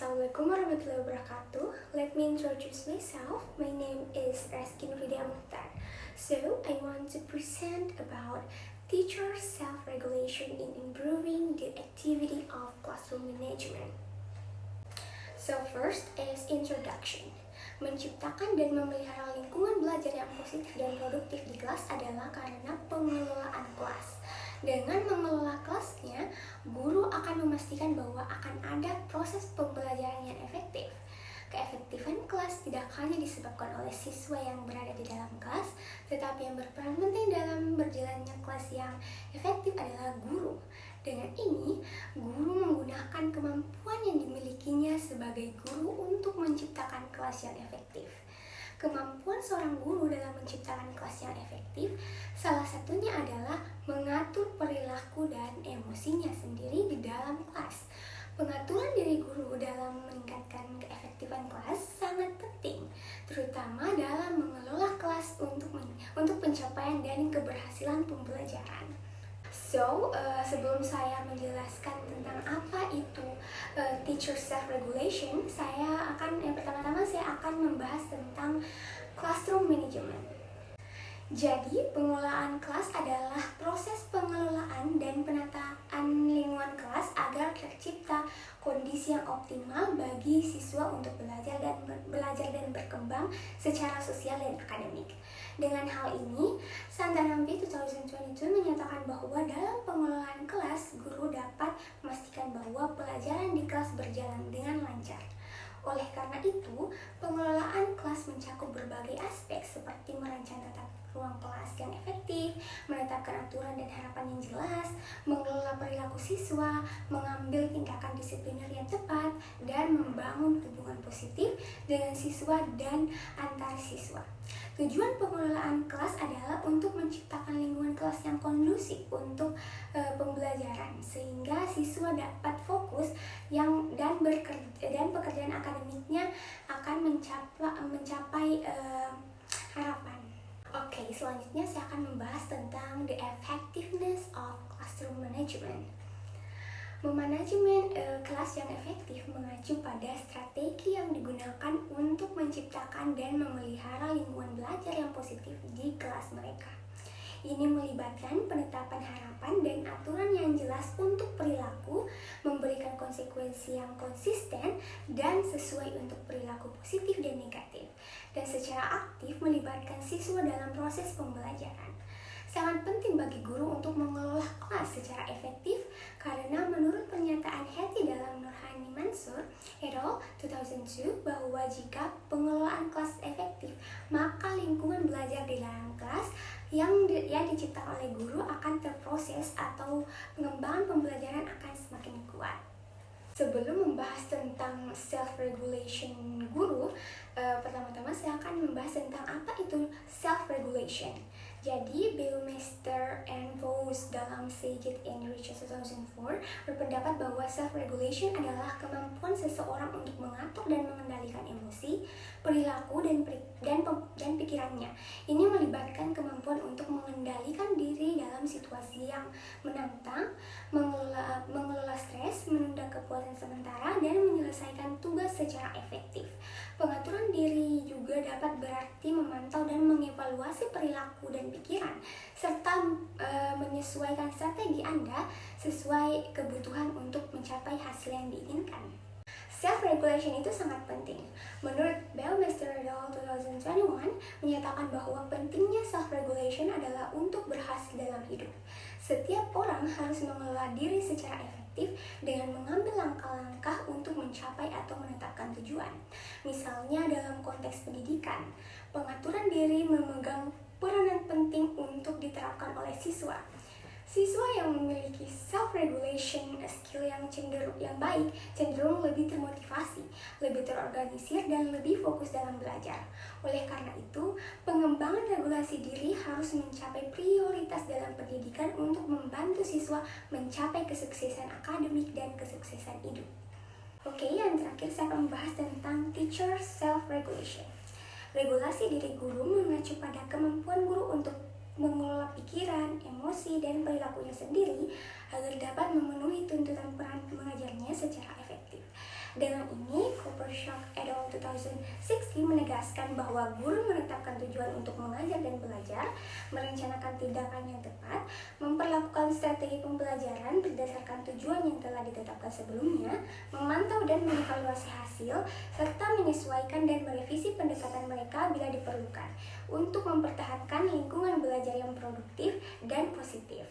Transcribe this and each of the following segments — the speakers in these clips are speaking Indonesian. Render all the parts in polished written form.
Assalamualaikum warahmatullahi wabarakatuh. Let me introduce myself. My name is Reskin Vidya Mukhtar. So, I want to present about teacher self-regulation in improving the activity of classroom management. So, first is introduction. Menciptakan dan memelihara lingkungan belajar yang positif dan produktif di kelas adalah karena pengelolaan kelas. Dengan mengelola kelasnya, guru akan memastikan bahwa akan ada proses pembelajaran yang efektif. Keefektifan kelas tidak hanya disebabkan oleh siswa yang berada di dalam kelas, tetapi yang berperan penting dalam berjalannya kelas yang efektif adalah guru. Dengan ini, guru menggunakan kemampuan yang dimilikinya sebagai guru untuk menciptakan kelas yang efektif. Kemampuan seorang guru dalam menciptakan kelas yang efektif salah satunya adalah mengatur perilaku dan emosinya sendiri di dalam kelas. Pengaturan diri guru dalam meningkatkan keefektifan kelas sangat penting, terutama dalam mengelola kelas untuk pencapaian dan keberhasilan pembelajaran. So, sebelum saya menjelaskan tentang apa itu teacher self-regulation, pertama-tama saya akan membahas tentang classroom management. Jadi, pengelolaan kelas adalah proses pengelolaan dan penataan lingkungan kelas agar tercipta kondisi yang optimal bagi siswa untuk belajar dan berkembang secara sosial dan akademik. Dengan hal ini, Santanampi 2022 menyatakan bahwa dalam pengelolaan kelas, guru dapat memastikan bahwa pelajaran di kelas berjalan dengan lancar. Oleh karena itu, pengelolaan kelas mencakup berbagai aspek seperti merancang tata ruang kelas yang efektif, menetapkan aturan dan harapan yang jelas, mengelola perilaku siswa, mengambil tindakan disipliner yang tepat, dan membangun hubungan positif dengan siswa dan antar siswa. Tujuan pengelolaan kelas adalah untuk menciptakan lingkungan kelas yang kondusif untuk pembelajaran sehingga siswa dapat fokus dan pekerjaan akademiknya akan mencapai harapan. Oke, selanjutnya saya akan membahas tentang the effectiveness of classroom management. Memanajemen kelas yang efektif mengacu pada strategi yang digunakan untuk menciptakan dan memelihara lingkungan belajar yang positif di kelas mereka. Ini melibatkan penetapan harapan dan aturan yang jelas untuk perilaku, memberikan konsekuensi yang konsisten dan sesuai untuk perilaku positif dan negatif, dan secara aktif melibatkan siswa dalam proses pembelajaran. Sangat penting bagi guru untuk mengelola kelas secara efektif karena menurut pernyataan Hetty dalam Nurhani Mansur et al. 2002 bahwa jika pengelolaan kelas efektif, maka lingkungan belajar di dalam kelas yang diciptakan oleh guru akan terproses atau pengembangan pembelajaran akan semakin kuat. Sebelum membahas tentang self-regulation guru, pertama-tama saya akan membahas tentang apa itu self-regulation. Jadi, Baumeister and Vos dalam Saget and Richards 2004 berpendapat bahwa self-regulation adalah kemampuan seseorang untuk mengatur dan mengendalikan emosi, perilaku, dan pikirannya. Ini melibatkan kemampuan untuk mengendalikan diri dalam situasi yang menantang, mengelola stres, menunda kepuasan sementara, dan menyelesaikan tugas secara efektif. Pengaturan diri juga dapat berarti memantau dan mengevaluasi perilaku dan pikiran, serta menyesuaikan strategi Anda sesuai kebutuhan untuk mencapai hasil yang diinginkan. Self-regulation itu sangat penting. Menurut Baumeister et al. 2021 menyatakan bahwa pentingnya self-regulation adalah untuk berhasil dalam hidup. Setiap orang harus mengelola diri secara efektif dengan mengambil langkah-langkah untuk mencapai atau menetapkan tujuan. Misalnya dalam konteks pendidikan, pengaturan diri memegang peranan penting untuk diterapkan oleh siswa. Siswa yang memiliki self-regulation skill yang baik cenderung lebih termotivasi, lebih terorganisir, dan lebih fokus dalam belajar. Oleh karena itu, pengembangan regulasi diri harus mencapai prioritas dalam pendidikan untuk membantu siswa mencapai kesuksesan akademik dan kesuksesan hidup. Oke, yang terakhir saya akan membahas tentang teacher self-regulation. Regulasi diri guru mengacu pada kemampuan guru untuk mengelola pikiran, emosi, dan perilakunya sendiri agar dapat memenuhi tuntutan peran mengajarnya secara efektif. Dengan ini, Cooper-Shaw et al. 2016 menegaskan bahwa guru menetapkan tujuan untuk mengajar dan belajar, merencanakan tindakan yang tepat, memperlakukan strategi pembelajaran berdasarkan tujuan yang telah ditetapkan sebelumnya, memantau dan mengevaluasi hasil, serta menyesuaikan dan merevisi pendekatan mereka bila diperlukan untuk mempertahankan lingkungan belajar yang produktif dan positif.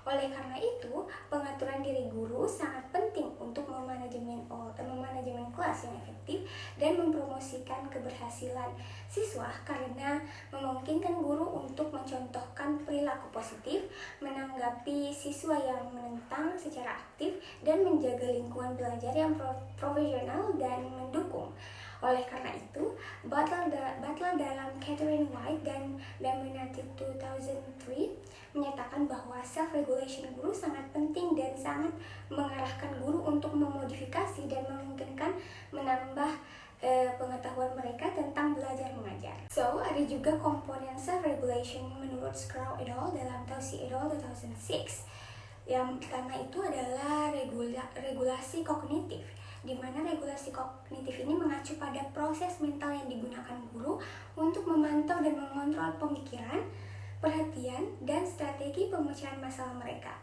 Oleh karena itu, pengaturan diri guru sangat penting untuk memanajemen kelas yang efektif dan mempromosikan keberhasilan siswa karena memungkinkan guru untuk mencontohkan perilaku positif, menanggapi siswa yang menentang secara aktif, dan menjaga lingkungan belajar yang profesional dan mendukung. Oleh karena itu, Butler dalam Catherine White dan Dominated 2003 menyatakan bahwa self-regulation guru sangat penting dan sangat mengarahkan guru untuk memodifikasi dan memungkinkan menambah pengetahuan mereka tentang belajar mengajar. So, ada juga komponen self-regulation menurut Scrow et al. Dalam Taussig et al. 2006. Yang pertama itu adalah regulasi kognitif, di mana regulasi kognitif ini mengacu pada proses mental yang digunakan guru untuk memantau dan mengontrol pemikiran, perhatian, dan strategi pemecahan masalah mereka.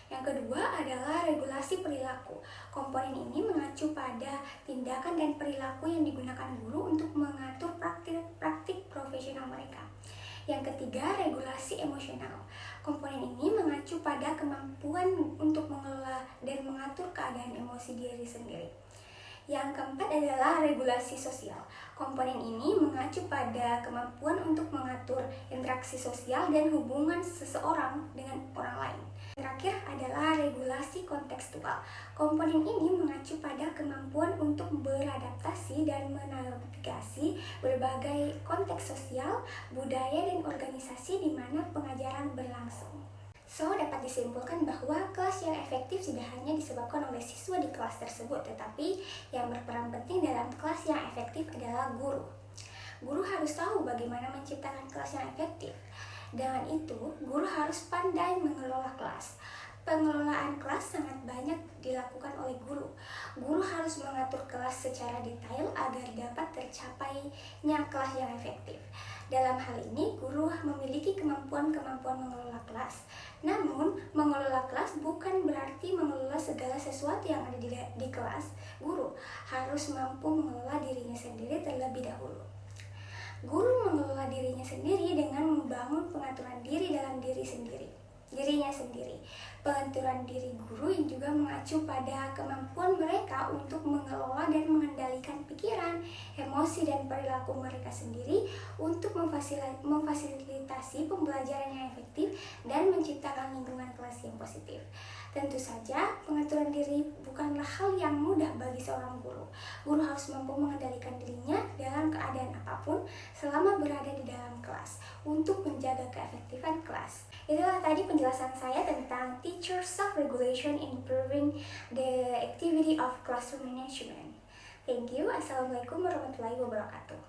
Yang kedua adalah regulasi perilaku. Komponen ini mengacu pada tindakan dan perilaku yang digunakan guru untuk mengatur praktik profesional mereka. Yang ketiga, regulasi emosional. Komponen ini mengacu pada kemampuan untuk mengelola dan mengatur keadaan emosi diri sendiri. Yang keempat adalah regulasi sosial. Komponen ini mengacu pada kemampuan untuk mengatur interaksi sosial dan hubungan seseorang dengan orang lain. Terakhir adalah regulasi kontekstual. Komponen ini mengacu pada kemampuan untuk beradaptasi dan menavigasi berbagai konteks sosial, budaya, dan organisasi di mana pengajaran berlangsung. So, dapat disimpulkan bahwa kelas yang efektif tidak hanya disebabkan oleh siswa di kelas tersebut, tetapi yang berperan penting dalam kelas yang efektif adalah guru. Guru harus tahu bagaimana menciptakan kelas yang efektif. Dengan itu, guru harus pandai mengelola kelas. Pengelolaan kelas sangat banyak dilakukan oleh guru. Guru harus mengatur kelas secara detail agar dapat tercapainya kelas yang efektif. Dalam hal ini, guru memiliki kemampuan mengelola kelas. Namun, mengelola kelas bukan berarti mengelola segala sesuatu yang ada di kelas. Guru harus mampu mengelola dirinya sendiri terlebih dahulu. Guru mengelola dirinya sendiri dengan membangun pengaturan diri dalam dirinya sendiri. Pengaturan diri guru yang juga mengacu pada kemampuan mereka untuk mengelola dan mengendalikan pikiran, emosi, dan perilaku mereka sendiri untuk memfasilitasi pembelajaran yang efektif dan menciptakan lingkungan kelas yang positif. Tentu saja, pengaturan diri bukanlah hal yang mudah bagi seorang guru. Guru harus mampu mengendalikan dirinya dalam keadaan apapun selama berada di dalam kelas untuk menjaga keefektifan kelas. Itulah tadi penjelasan saya tentang teacher self-regulation improving the activity of classroom management. Thank you. Assalamualaikum warahmatullahi wabarakatuh.